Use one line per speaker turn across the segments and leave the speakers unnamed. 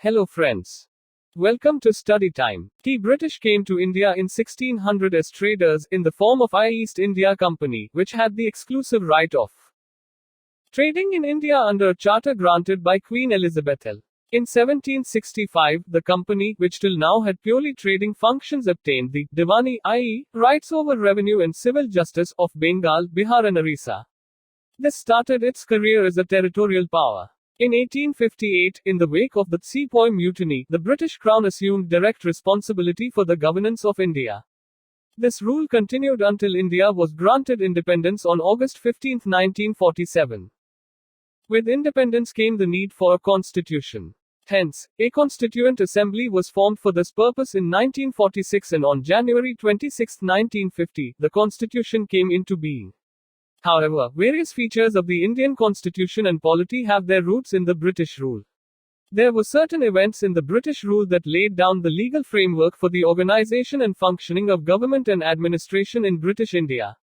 Hello friends. Welcome to Study Time. The British came to India in 1600 as traders in the form of I East India Company, which had the exclusive right of trading in India under a charter granted by Queen Elizabeth L. In 1765, the company, which till now had purely trading functions, obtained the Diwani, i.e., rights over revenue and civil justice, of Bengal, Bihar and Orissa. This started its career as a territorial power. In 1858, in the wake of the Sepoy Mutiny, the British Crown assumed direct responsibility for the governance of India. This rule continued until India was granted independence on August 15, 1947. With independence came the need for a constitution. Hence, a constituent assembly was formed for this purpose in 1946, and on January 26, 1950, the constitution came into being. However, various features of the Indian constitution and polity have their roots in the British rule. There were certain events in the British rule that laid down the legal framework for the organization and functioning of government and administration in British India.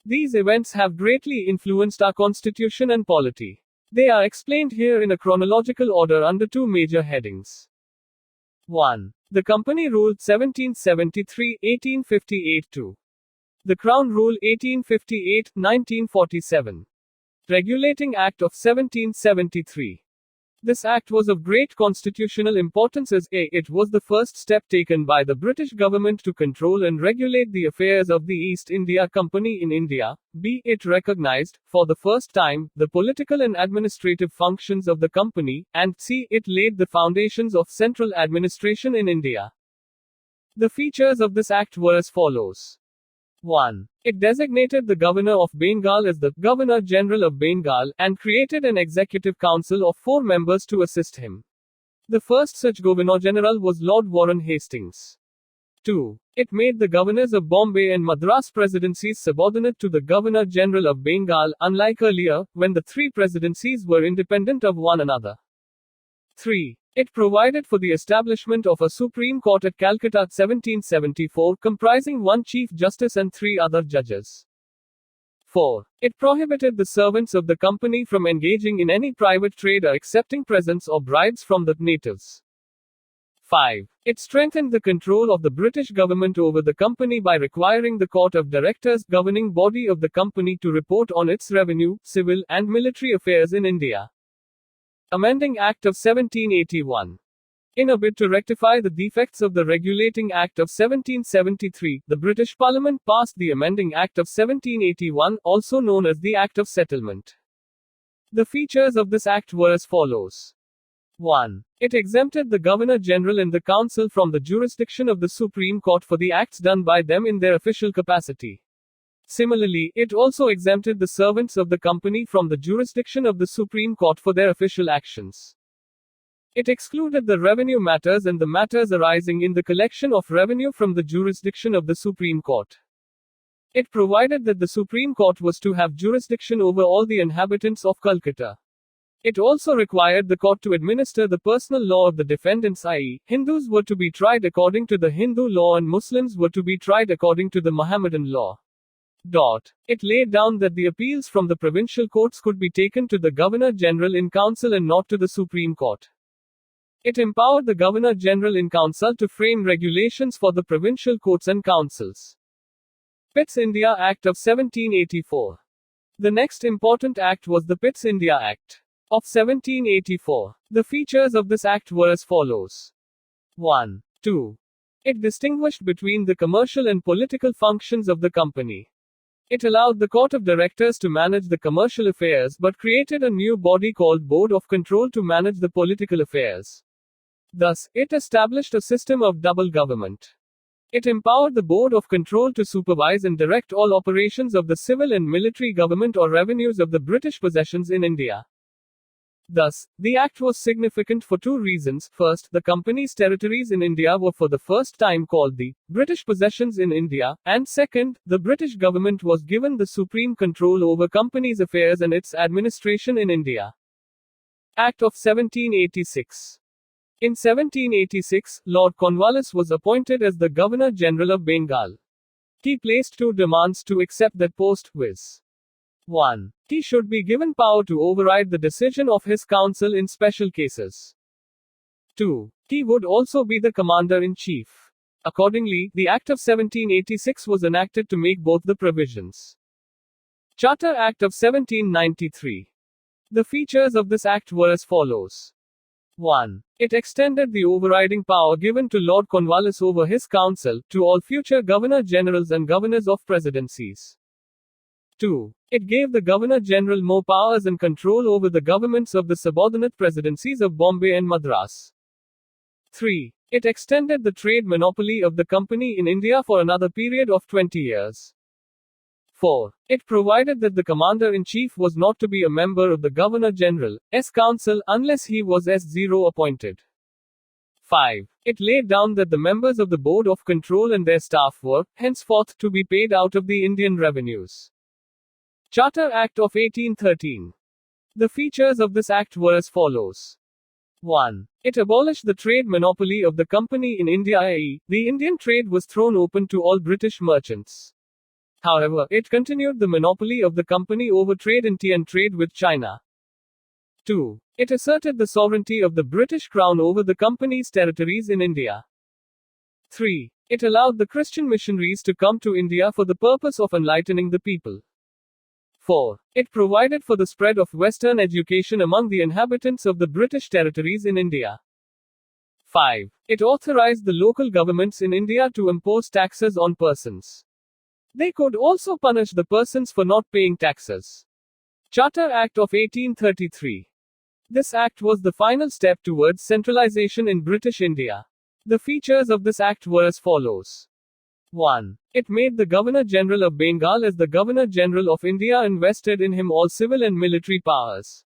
These events have greatly influenced our constitution and polity. They are explained here in a chronological order under two major headings. 1. The Company Rule 1773-1858-2. The Crown Rule 1858-1947. Regulating Act of 1773. This act was of great constitutional importance as a. It was the first step taken by the British government to control and regulate the affairs of the East India Company in India. B. It recognized, for the first time, the political and administrative functions of the company, and c. It laid the foundations of central administration in India. The features of this act were as follows. 1. It designated the Governor of Bengal as the Governor General of Bengal, and created an executive council of 4 members to assist him. The first such Governor General was Lord Warren Hastings. 2. It made the governors of Bombay and Madras presidencies subordinate to the Governor General of Bengal, unlike earlier, when the 3 presidencies were independent of one another. 3. It provided for the establishment of a Supreme Court at Calcutta 1774, comprising 1 Chief Justice and 3 other judges. 4. It prohibited the servants of the company from engaging in any private trade or accepting presents or bribes from the natives. 5. It strengthened the control of the British government over the company by requiring the Court of Directors, governing body of the company, to report on its revenue, civil, and military affairs in India. Amending Act of 1781. In a bid to rectify the defects of the Regulating Act of 1773, the British Parliament passed the Amending Act of 1781, also known as the Act of Settlement. The features of this act were as follows. 1. It exempted the Governor General and the Council from the jurisdiction of the Supreme Court for the acts done by them in their official capacity. Similarly, it also exempted the servants of the company from the jurisdiction of the Supreme Court for their official actions. It excluded the revenue matters and the matters arising in the collection of revenue from the jurisdiction of the Supreme Court. It provided that the Supreme Court was to have jurisdiction over all the inhabitants of Calcutta. It also required the court to administer the personal law of the defendants, i.e., Hindus were to be tried according to the Hindu law and Muslims were to be tried according to the Mohammedan law. It laid down that the appeals from the provincial courts could be taken to the Governor General in Council and not to the Supreme Court. It empowered the Governor General in Council to frame regulations for the provincial courts and councils. Pitt's India Act of 1784. The next important act was the Pitt's India Act of 1784. The features of this act were as follows. 1. 2. It distinguished between the commercial and political functions of the company. It allowed the Court of Directors to manage the commercial affairs but created a new body called Board of Control to manage the political affairs. Thus, it established a system of double government. It empowered the Board of Control to supervise and direct all operations of the civil and military government or revenues of the British possessions in India. Thus, the act was significant for 2 reasons. First, the company's territories in India were for the first time called the British possessions in India, and second, the British government was given the supreme control over company's affairs and its administration in India. Act of 1786. In 1786, Lord Cornwallis was appointed as the Governor General of Bengal. He placed 2 demands to accept that post, viz. 1. He should be given power to override the decision of his council in special cases. 2. He would also be the commander-in-chief. Accordingly, the Act of 1786 was enacted to make both the provisions. Charter Act of 1793. The features of this act were as follows. 1. It extended the overriding power given to Lord Cornwallis over his council, to all future Governor-Generals and Governors of Presidencies. 2. It gave the Governor-General more powers and control over the governments of the subordinate presidencies of Bombay and Madras. 3. It extended the trade monopoly of the company in India for another period of 20 years. 4. It provided that the Commander-in-Chief was not to be a member of the Governor-General's Council unless he was S0 appointed. 5. It laid down that the members of the Board of Control and their staff were, henceforth, to be paid out of the Indian revenues. Charter Act of 1813. The features of this act were as follows. 1. It abolished the trade monopoly of the company in India, i.e., the Indian trade was thrown open to all British merchants. However, it continued the monopoly of the company over trade in tea and trade with China. 2. It asserted the sovereignty of the British Crown over the company's territories in India. 3. It allowed the Christian missionaries to come to India for the purpose of enlightening the people. 4. It provided for the spread of Western education among the inhabitants of the British territories in India. 5. It authorized the local governments in India to impose taxes on persons. They could also punish the persons for not paying taxes. Charter Act of 1833. This act was the final step towards centralization in British India. The features of this act were as follows. 1. It made the Governor-General of Bengal as the Governor-General of India and vested in him all civil and military powers.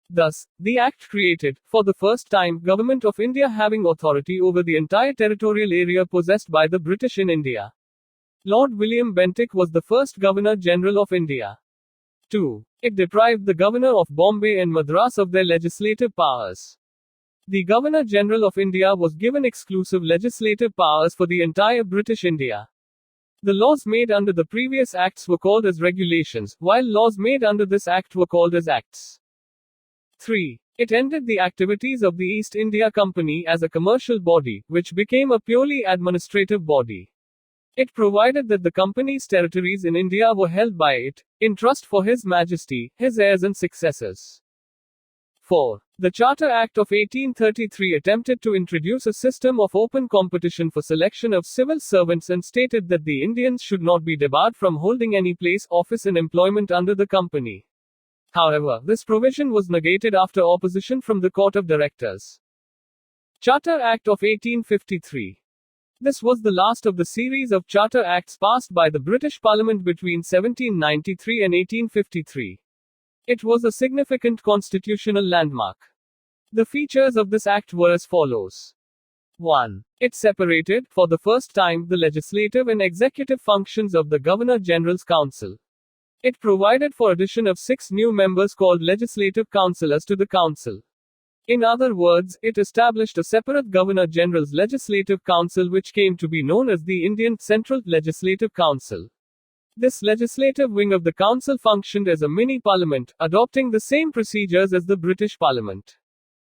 Thus, the act created, for the first time, Government of India having authority over the entire territorial area possessed by the British in India. Lord William Bentinck was the first Governor-General of India. 2. It deprived the Governor of Bombay and Madras of their legislative powers. The Governor-General of India was given exclusive legislative powers for the entire British India. The laws made under the previous acts were called as regulations, while laws made under this act were called as acts. 3. It ended the activities of the East India Company as a commercial body, which became a purely administrative body. It provided that the company's territories in India were held by it, in trust for His Majesty, his heirs and successors. 4. The Charter Act of 1833 attempted to introduce a system of open competition for selection of civil servants and stated that the Indians should not be debarred from holding any place, office and employment under the company. However, this provision was negated after opposition from the Court of Directors. Charter Act of 1853. This was the last of the series of Charter Acts passed by the British Parliament between 1793 and 1853. It was a significant constitutional landmark. The features of this act were as follows. 1. It separated, for the first time, the legislative and executive functions of the Governor-General's Council. It provided for addition of 6 new members called Legislative Councillors to the Council. In other words, it established a separate Governor-General's Legislative Council which came to be known as the Indian Central Legislative Council. This legislative wing of the council functioned as a mini-parliament, adopting the same procedures as the British Parliament.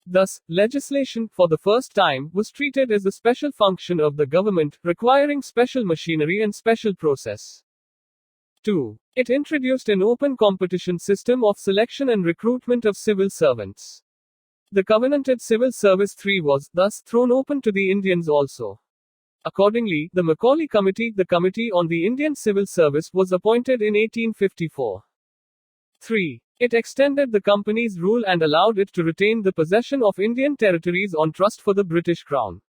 Thus, legislation, for the first time, was treated as a special function of the government, requiring special machinery and special process. 2. It introduced an open competition system of selection and recruitment of civil servants. The Covenanted Civil Service 3 was, thus, thrown open to the Indians also. Accordingly, the Macaulay Committee, the Committee on the Indian Civil Service, was appointed in 1854. 3. It extended the company's rule and allowed it to retain the possession of Indian territories on trust for the British Crown.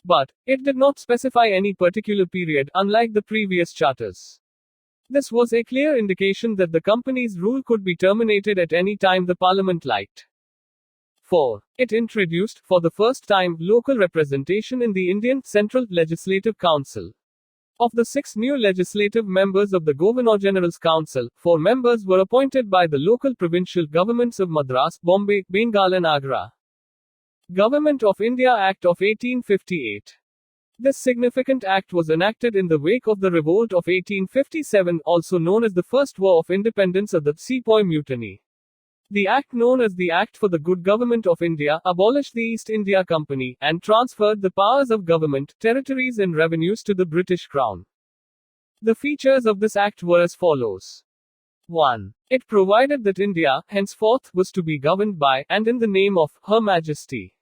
But, it did not specify any particular period, unlike the previous charters. This was a clear indication that the company's rule could be terminated at any time the Parliament liked. 4. It introduced, for the first time, local representation in the Indian Central Legislative Council. Of the 6 new legislative members of the Governor-General's Council, 4 members were appointed by the local provincial governments of Madras, Bombay, Bengal and Agra. Government of India Act of 1858. This significant act was enacted in the wake of the revolt of 1857, also known as the First War of Independence or the Sepoy Mutiny. The act, known as the Act for the Good Government of India, abolished the East India Company, and transferred the powers of government, territories and revenues to the British Crown. The features of this act were as follows. 1. It provided that India, henceforth, was to be governed by, and in the name of, Her Majesty.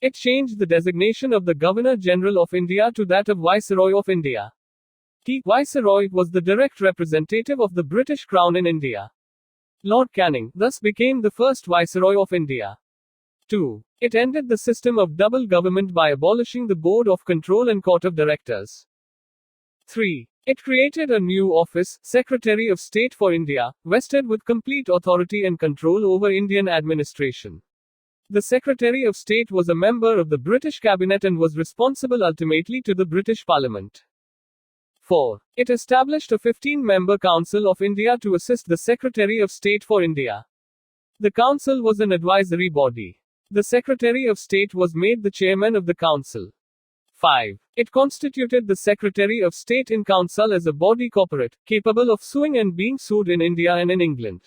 It changed the designation of the Governor-General of India to that of Viceroy of India. The Viceroy was the direct representative of the British Crown in India. Lord Canning thus became the first Viceroy of India. 2. It ended the system of double government by abolishing the Board of Control and Court of Directors. 3. It created a new office, Secretary of State for India, vested with complete authority and control over Indian administration. The Secretary of State was a member of the British Cabinet and was responsible ultimately to the British Parliament. 4. It established a 15-member Council of India to assist the Secretary of State for India. The Council was an advisory body. The Secretary of State was made the chairman of the Council. 5. It constituted the Secretary of State in Council as a body corporate, capable of suing and being sued in India and in England.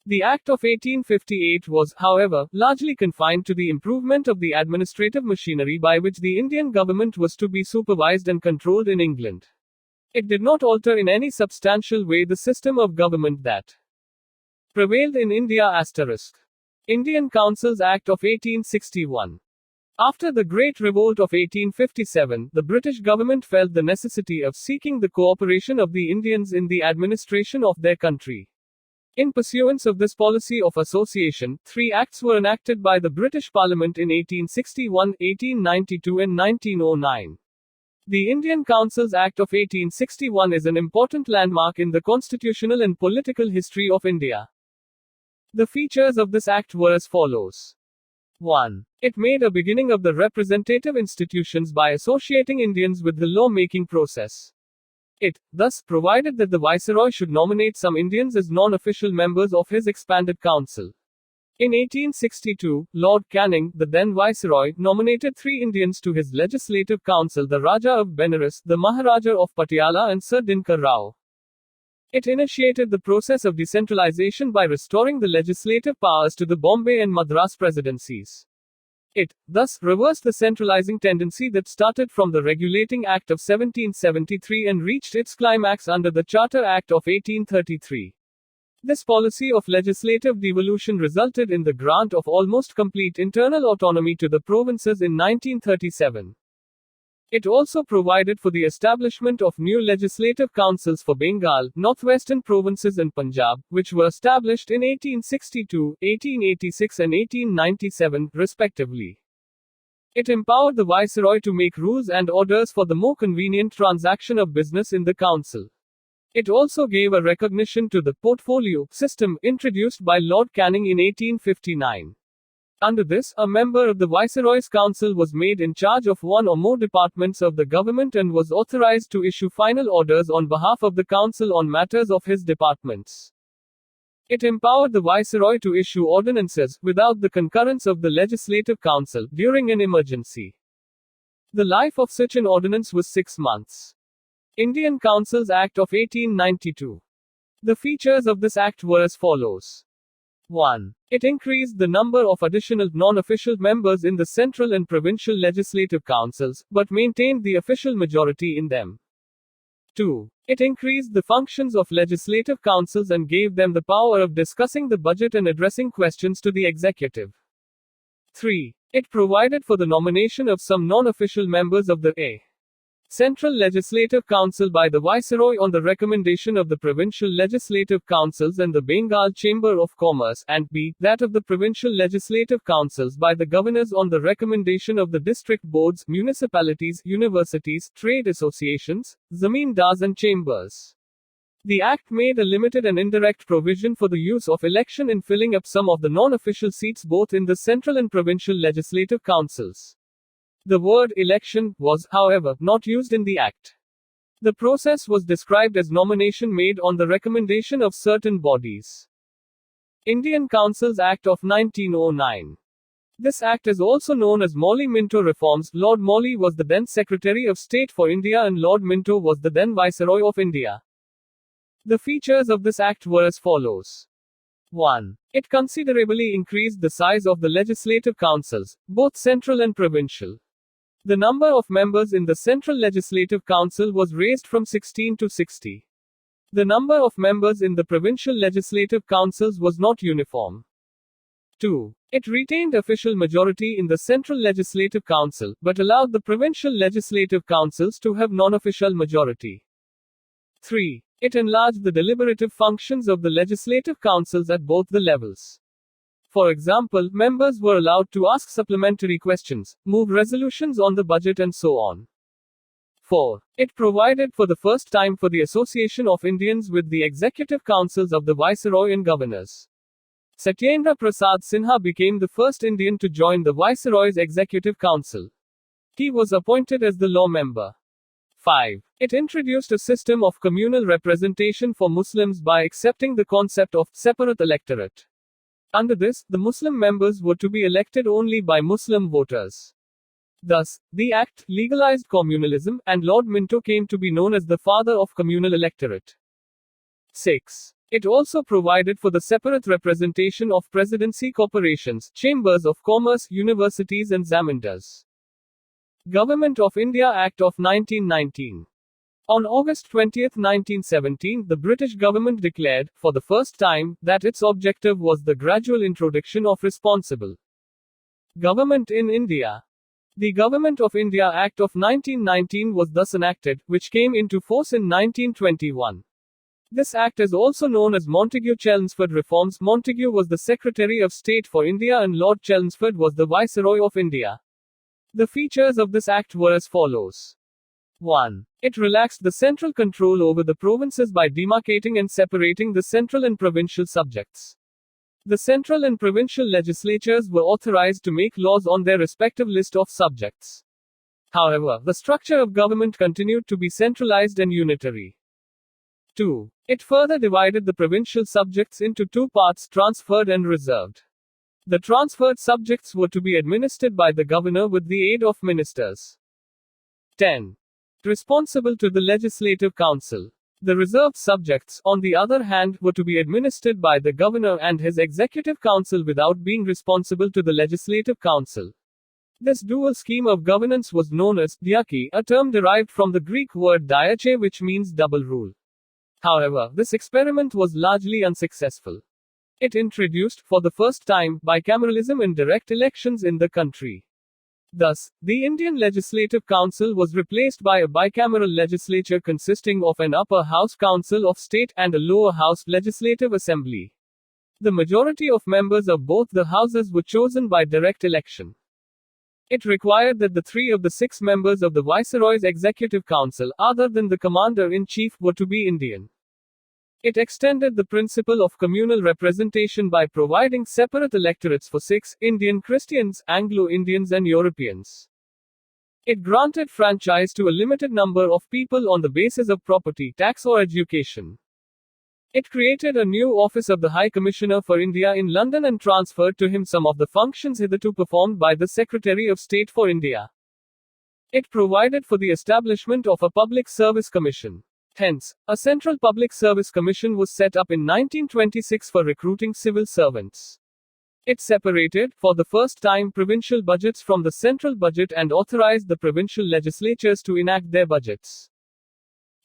The Act of 1858 was, however, largely confined to the improvement of the administrative machinery by which the Indian government was to be supervised and controlled in England. It did not alter in any substantial way the system of government that prevailed in India. Asterisk. Indian Councils Act of 1861. After the Great Revolt of 1857, the British government felt the necessity of seeking the cooperation of the Indians in the administration of their country. In pursuance of this policy of association, 3 acts were enacted by the British Parliament in 1861, 1892 and 1909. The Indian Councils Act of 1861 is an important landmark in the constitutional and political history of India. The features of this act were as follows. 1. It made a beginning of the representative institutions by associating Indians with the law-making process. It, thus, provided that the Viceroy should nominate some Indians as non-official members of his expanded council. In 1862, Lord Canning, the then Viceroy, nominated 3 Indians to his legislative council: the Raja of Benares, the Maharaja of Patiala and Sir Dinkar Rao. It initiated the process of decentralization by restoring the legislative powers to the Bombay and Madras presidencies. It, thus, reversed the centralizing tendency that started from the Regulating Act of 1773 and reached its climax under the Charter Act of 1833. This policy of legislative devolution resulted in the grant of almost complete internal autonomy to the provinces in 1937. It also provided for the establishment of new legislative councils for Bengal, northwestern provinces and Punjab, which were established in 1862, 1886 and 1897, respectively. It empowered the Viceroy to make rules and orders for the more convenient transaction of business in the council. It also gave a recognition to the portfolio system introduced by Lord Canning in 1859. Under this, a member of the Viceroy's Council was made in charge of one or more departments of the government and was authorized to issue final orders on behalf of the Council on matters of his departments. It empowered the Viceroy to issue ordinances, without the concurrence of the Legislative Council, during an emergency. The life of such an ordinance was 6 months. Indian Councils Act of 1892. The features of this act were as follows. 1. It increased the number of additional non-official members in the central and provincial legislative councils, but maintained the official majority in them. 2. It increased the functions of legislative councils and gave them the power of discussing the budget and addressing questions to the executive. 3. It provided for the nomination of some non-official members of the Central Legislative Council by the Viceroy on the recommendation of the Provincial Legislative Councils and the Bengal Chamber of Commerce, and b. that of the Provincial Legislative Councils by the Governors on the recommendation of the district boards, municipalities, universities, trade associations, zamindars and chambers. The Act made a limited and indirect provision for the use of election in filling up some of the non-official seats both in the central and provincial legislative councils. The word election was, however, not used in the Act. The process was described as nomination made on the recommendation of certain bodies. Indian Councils Act of 1909. This act is also known as Morley-Minto reforms. Lord Morley was the then Secretary of State for India and Lord Minto was the then Viceroy of India. The features of this act were as follows. 1. It considerably increased the size of the legislative councils, both central and provincial. The number of members in the Central Legislative Council was raised from 16 to 60. The number of members in the provincial legislative councils was not uniform. 2. It retained official majority in the Central Legislative Council, but allowed the provincial legislative councils to have non-official majority. 3. It enlarged the deliberative functions of the legislative councils at both the levels. For example, members were allowed to ask supplementary questions, move resolutions on the budget, and so on. 4. It provided for the first time for the association of Indians with the executive councils of the Viceroy and governors. Satyendra Prasad Sinha became the first Indian to join the Viceroy's Executive Council. He was appointed as the law member. 5. It introduced a system of communal representation for Muslims by accepting the concept of separate electorate. Under this, the Muslim members were to be elected only by Muslim voters. Thus, the Act legalized communalism, and Lord Minto came to be known as the father of communal electorate. 6. It also provided for the separate representation of presidency corporations, chambers of commerce, universities, and zamindars. Government of India Act of 1919. On August 20, 1917, the British government declared, for the first time, that its objective was the gradual introduction of responsible government in India. The Government of India Act of 1919 was thus enacted, which came into force in 1921. This act is also known as Montague Chelmsford Reforms. Montague was the Secretary of State for India and Lord Chelmsford was the Viceroy of India. The features of this act were as follows. 1. It relaxed the central control over the provinces by demarcating and separating the central and provincial subjects. The central and provincial legislatures were authorized to make laws on their respective list of subjects. However, the structure of government continued to be centralized and unitary. 2. It further divided the provincial subjects into two parts, transferred and reserved. The transferred subjects were to be administered by the governor with the aid of ministers. 10. Responsible to the Legislative Council. The reserved subjects, on the other hand, were to be administered by the governor and his executive council without being responsible to the Legislative Council. This dual scheme of governance was known as diarchy, a term derived from the Greek word diarche, which means double rule. However, this experiment was largely unsuccessful. It introduced, for the first time, bicameralism in direct elections in the country. Thus, the Indian Legislative Council was replaced by a bicameral legislature consisting of an upper house Council of State and a lower house Legislative Assembly. The majority of members of both the houses were chosen by direct election. It required that the 3 of the 6 members of the Viceroy's Executive Council, other than the Commander-in-Chief, were to be Indian. It extended the principle of communal representation by providing separate electorates for Sikhs, Indian Christians, Anglo-Indians and Europeans. It granted franchise to a limited number of people on the basis of property tax or education. It created a new office of the High Commissioner for India in London and transferred to him some of the functions hitherto performed by the Secretary of State for India. It provided for the establishment of a Public Service Commission. Hence, a Central Public Service Commission was set up in 1926 for recruiting civil servants. It separated, for the first time, provincial budgets from the central budget and authorized the provincial legislatures to enact their budgets.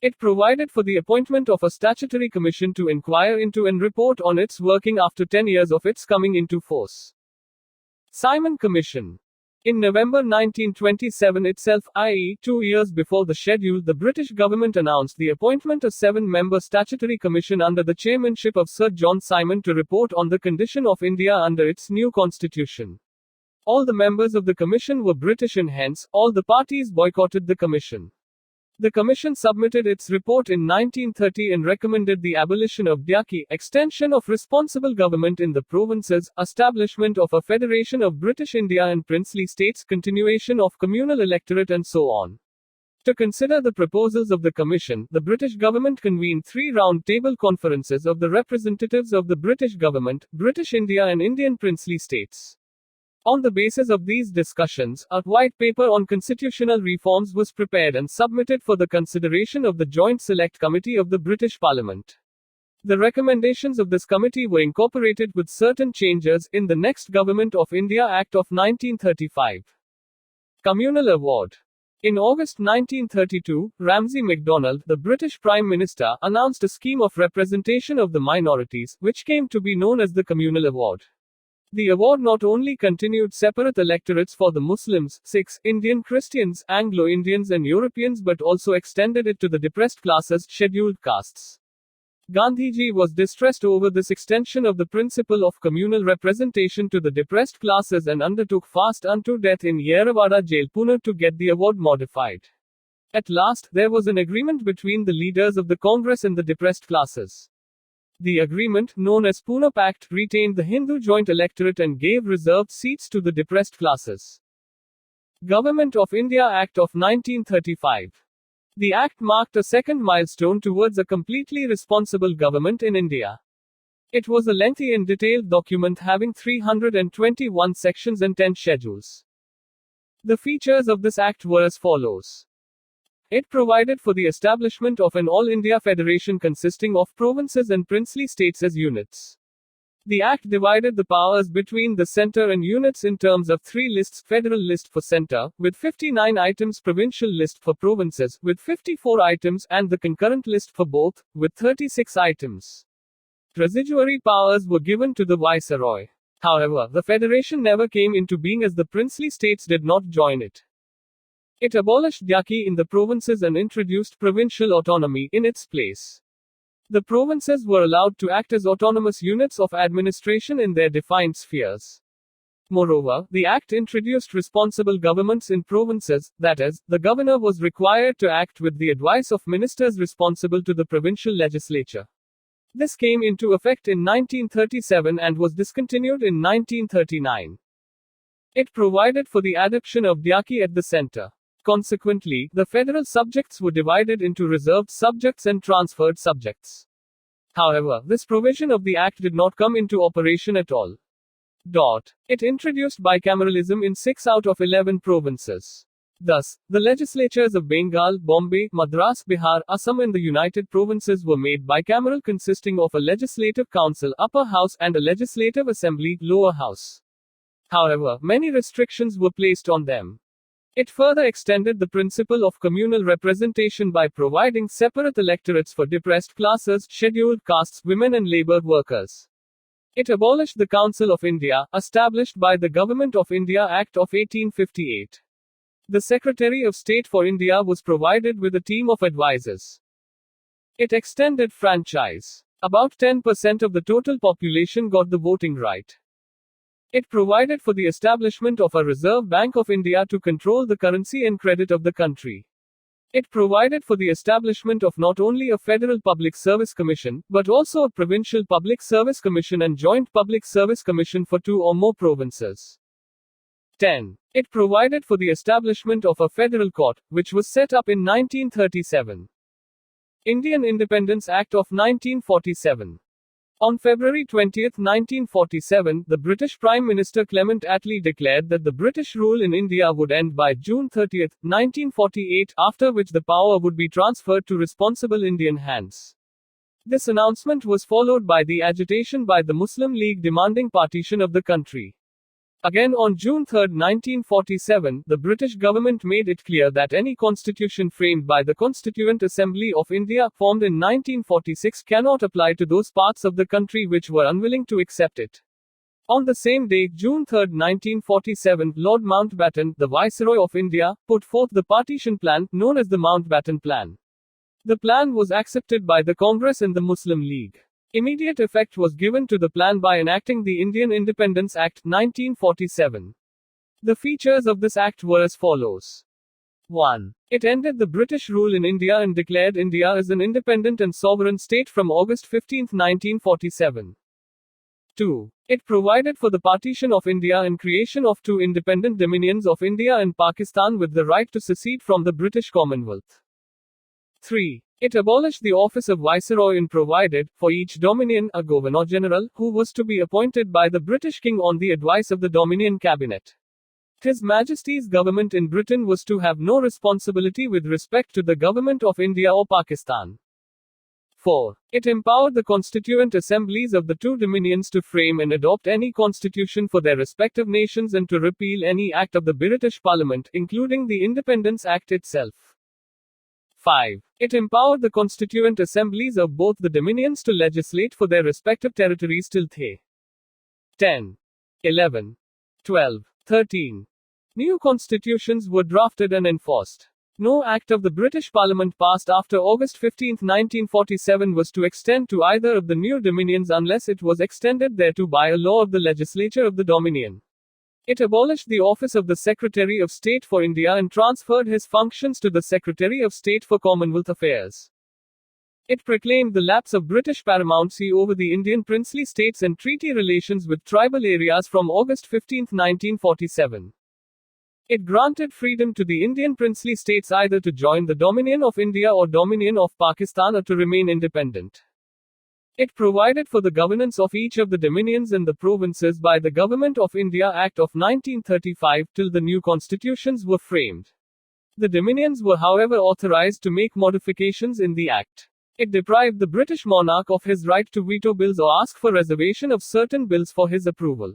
It provided for the appointment of a statutory commission to inquire into and report on its working after 10 years of its coming into force. Simon Commission. In November 1927 itself, i.e., 2 years before the schedule, the British government announced the appointment of a 7-member statutory commission under the chairmanship of Sir John Simon to report on the condition of India under its new constitution. All the members of the commission were British and hence, all the parties boycotted the commission. The commission submitted its report in 1930 and recommended the abolition of diarchy, extension of responsible government in the provinces, establishment of a federation of British India and princely states, continuation of communal electorate and so on. To consider the proposals of the commission, the British government convened 3 round-table conferences of the representatives of the British government, British India and Indian princely states. On the basis of these discussions, a white paper on constitutional reforms was prepared and submitted for the consideration of the Joint Select Committee of the British Parliament. The recommendations of this committee were incorporated with certain changes in the next Government of India Act of 1935. Communal Award. In August 1932, Ramsay MacDonald, the British Prime Minister, announced a scheme of representation of the minorities, which came to be known as the Communal Award. The award not only continued separate electorates for the Muslims, Sikhs, Indian Christians, Anglo-Indians and Europeans but also extended it to the depressed classes, scheduled castes. Gandhiji was distressed over this extension of the principle of communal representation to the depressed classes and undertook fast unto death in Yerwada jail, Pune, to get the award modified. At last, there was an agreement between the leaders of the Congress and the depressed classes. The agreement, known as Pune Pact, retained the Hindu joint electorate and gave reserved seats to the depressed classes. Government of India Act of 1935. The Act marked a second milestone towards a completely responsible government in India. It was a lengthy and detailed document having 321 sections and 10 schedules. The features of this Act were as follows. It provided for the establishment of an all-India federation consisting of provinces and princely states as units. The Act divided the powers between the centre and units in terms of 3 lists: federal list for centre, with 59 items, provincial list for provinces, with 54 items, and the concurrent list for both, with 36 items. Residuary powers were given to the Viceroy. However, the federation never came into being as the princely states did not join it. It abolished Dyaki in the provinces and introduced provincial autonomy in its place. The provinces were allowed to act as autonomous units of administration in their defined spheres. Moreover, the Act introduced responsible governments in provinces, that is, the governor was required to act with the advice of ministers responsible to the provincial legislature. This came into effect in 1937 and was discontinued in 1939. It provided for the adoption of Dyaki at the centre. Consequently, the federal subjects were divided into reserved subjects and transferred subjects. However, this provision of the Act did not come into operation at all. It introduced bicameralism in 6 out of 11 provinces. Thus, the legislatures of Bengal, Bombay, Madras, Bihar, Assam and the United Provinces were made bicameral, consisting of a legislative council, upper house, and a legislative assembly, lower house. However, many restrictions were placed on them. It further extended the principle of communal representation by providing separate electorates for depressed classes, scheduled castes, women and labor workers. It abolished the Council of India, established by the Government of India Act of 1858. The Secretary of State for India was provided with a team of advisors. It extended franchise. About 10% of the total population got the voting right. It provided for the establishment of a Reserve Bank of India to control the currency and credit of the country. It provided for the establishment of not only a Federal Public Service Commission, but also a Provincial Public Service Commission and Joint Public Service Commission for 2 or more provinces. 10. It provided for the establishment of a Federal Court, which was set up in 1937. Indian Independence Act of 1947. On February 20, 1947, the British Prime Minister Clement Attlee declared that the British rule in India would end by June 30, 1948, after which the power would be transferred to responsible Indian hands. This announcement was followed by the agitation by the Muslim League demanding partition of the country. Again on June 3, 1947, the British government made it clear that any constitution framed by the Constituent Assembly of India, formed in 1946, cannot apply to those parts of the country which were unwilling to accept it. On the same day, June 3, 1947, Lord Mountbatten, the Viceroy of India, put forth the partition plan, known as the Mountbatten Plan. The plan was accepted by the Congress and the Muslim League. Immediate effect was given to the plan by enacting the Indian Independence Act, 1947. The features of this act were as follows. 1. It ended the British rule in India and declared India as an independent and sovereign state from August 15, 1947. 2. It provided for the partition of India and creation of 2 independent dominions of India and Pakistan with the right to secede from the British Commonwealth. 3. It abolished the office of Viceroy and provided, for each Dominion, a Governor-General, who was to be appointed by the British King on the advice of the Dominion Cabinet. His Majesty's government in Britain was to have no responsibility with respect to the government of India or Pakistan. 4. It empowered the constituent assemblies of the two dominions to frame and adopt any constitution for their respective nations and to repeal any act of the British Parliament, including the Independence Act itself. 5. It empowered the constituent assemblies of both the dominions to legislate for their respective territories till the 10, 11, 12, 13. New constitutions were drafted and enforced. No act of the British Parliament passed after August 15, 1947 was to extend to either of the new dominions unless it was extended thereto by a law of the legislature of the dominion. It abolished the office of the Secretary of State for India and transferred his functions to the Secretary of State for Commonwealth Affairs. It proclaimed the lapse of British paramountcy over the Indian princely states and treaty relations with tribal areas from August 15, 1947. It granted freedom to the Indian princely states either to join the Dominion of India or Dominion of Pakistan or to remain independent. It provided for the governance of each of the dominions and the provinces by the Government of India Act of 1935 till the new constitutions were framed. The dominions were however authorized to make modifications in the Act. It deprived the British monarch of his right to veto bills or ask for reservation of certain bills for his approval.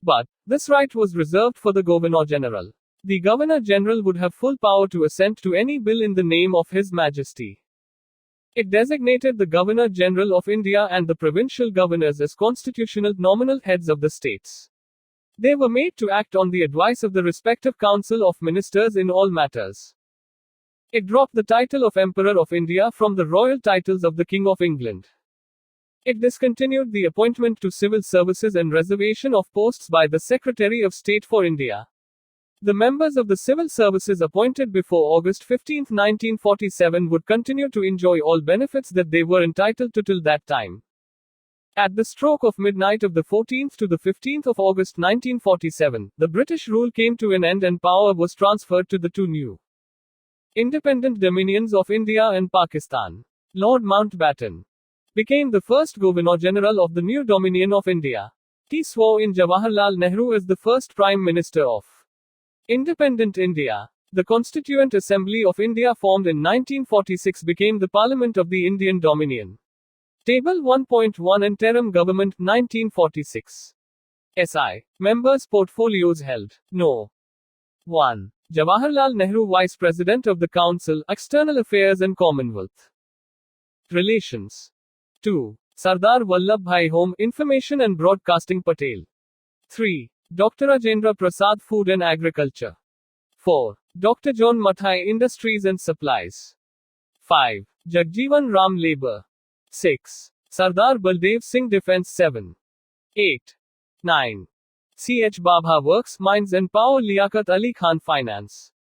But this right was reserved for the Governor-General. The Governor-General would have full power to assent to any bill in the name of His Majesty. It designated the Governor-General of India and the provincial governors as constitutional nominal heads of the states. They were made to act on the advice of the respective Council of Ministers in all matters. It dropped the title of Emperor of India from the royal titles of the King of England. It discontinued the appointment to civil services and reservation of posts by the Secretary of State for India. The members of the civil services appointed before August 15, 1947 would continue to enjoy all benefits that they were entitled to till that time. At the stroke of midnight of the 14th to the 15th of August 1947, the British rule came to an end and power was transferred to the two new independent dominions of India and Pakistan. Lord Mountbatten became the first Governor-General of the new Dominion of India. He swore in Jawaharlal Nehru as the first Prime Minister of independent India. The Constituent Assembly of India formed in 1946 became the Parliament of the Indian Dominion. Table 1.1 Interim Government 1946. SI. Members' portfolios held. No. 1. Jawaharlal Nehru Vice President of the Council, External Affairs and Commonwealth Relations. 2. Sardar Vallabhbhai Home, Information and Broadcasting Patel. 3. Dr. Rajendra Prasad Food and Agriculture. 4. Dr. John Mathai Industries and Supplies. 5. Jagjeevan Ram Labor. 6. Sardar Baldev Singh Defense 7. 8. 9. C.H. Babha Works, Mines and Power Liaquat Ali Khan Finance.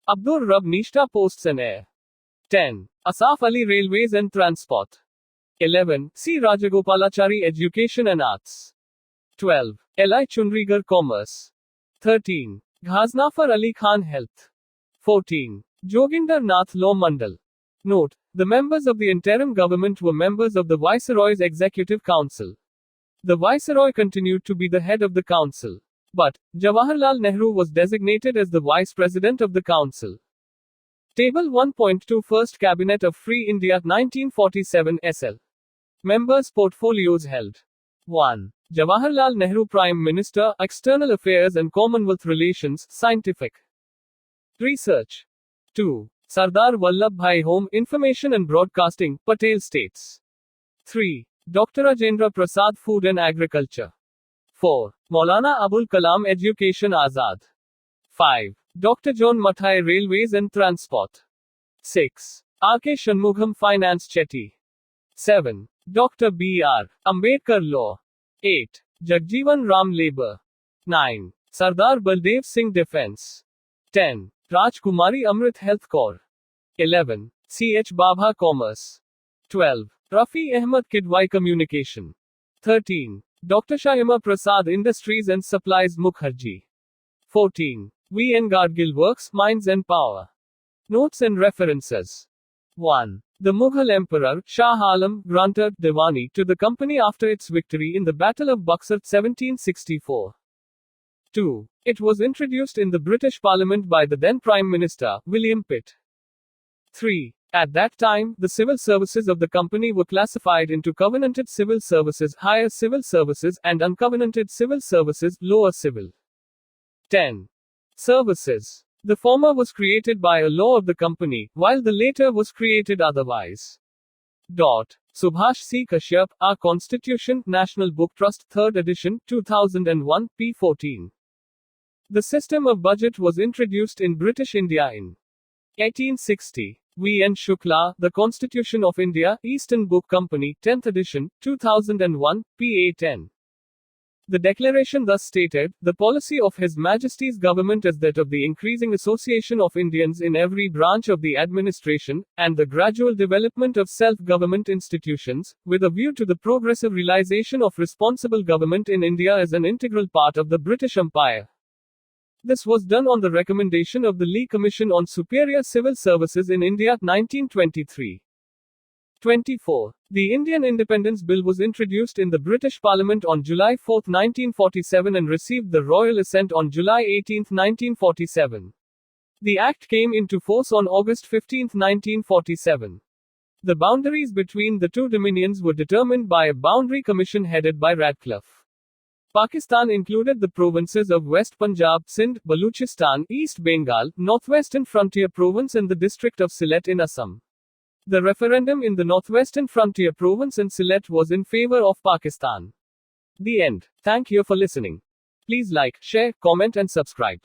Abdur Rab Nishta Posts and Air. 10. Asaf Ali Railways and Transport. 11. C. Rajagopalachari Education and Arts. 12. L.I. Chundrigar Commerce. 13. Ghaznafar Ali Khan Health. 14. Joginder Nath Law Mandal. Note: the members of the interim government were members of the Viceroy's Executive Council. The Viceroy continued to be the head of the council. But Jawaharlal Nehru was designated as the Vice President of the Council. Table 1.2 First Cabinet of Free India 1947 SL. Members' portfolios held. 1. Jawaharlal Nehru Prime Minister, External Affairs and Commonwealth Relations, Scientific Research. 2. Sardar Vallabhbhai Home, Information and Broadcasting, Patel States. 3. Dr. Rajendra Prasad Food and Agriculture. 4. Maulana Abul Kalam Education Azad. 5. Dr. John Mathai Railways and Transport. 6. R.K. Shanmugam Finance Chetty. 7. Dr. B.R. Ambedkar Law. 8. Jagjeevan Ram Labor. 9. Sardar Baldev Singh Defense. 10. Rajkumari Amrit Health Corps. 11. C.H. Babha Commerce. 12. Rafi Ahmad Kidwai Communication. 13. Dr. Shahima Prasad Industries and Supplies Mukherjee. 14. V. N. Gadgil Works, Mines and Power. Notes and references. 1. The Mughal Emperor, Shah Alam, granted Diwani to the company after its victory in the Battle of Buxar 1764. 2. It was introduced in the British Parliament by the then Prime Minister, William Pitt. 3. At that time, the civil services of the company were classified into covenanted civil services, higher civil services, and uncovenanted civil services, lower civil. 10. Services. The former was created by a law of the company, while the latter was created otherwise. Subhash C. Kashyap, Our Constitution, National Book Trust, 3rd edition, 2001, p. 14. The system of budget was introduced in British India in 1860. V. N. Shukla, The Constitution of India, Eastern Book Company, 10th edition, 2001, p. 10. The declaration thus stated, the policy of His Majesty's government is that of the increasing association of Indians in every branch of the administration, and the gradual development of self-government institutions, with a view to the progressive realization of responsible government in India as an integral part of the British Empire. This was done on the recommendation of the Lee Commission on Superior Civil Services in India, 1923. 24. The Indian Independence Bill was introduced in the British Parliament on July 4, 1947 and received the royal assent on July 18, 1947. The Act came into force on August 15, 1947. The boundaries between the two dominions were determined by a boundary commission headed by Radcliffe. Pakistan included the provinces of West Punjab, Sindh, Baluchistan, East Bengal, Northwestern Frontier Province and the district of Sylhet in Assam. The referendum in the Northwestern Frontier Province in Sylhet was in favor of Pakistan. The end. Thank you for listening. Please like, share, comment and subscribe.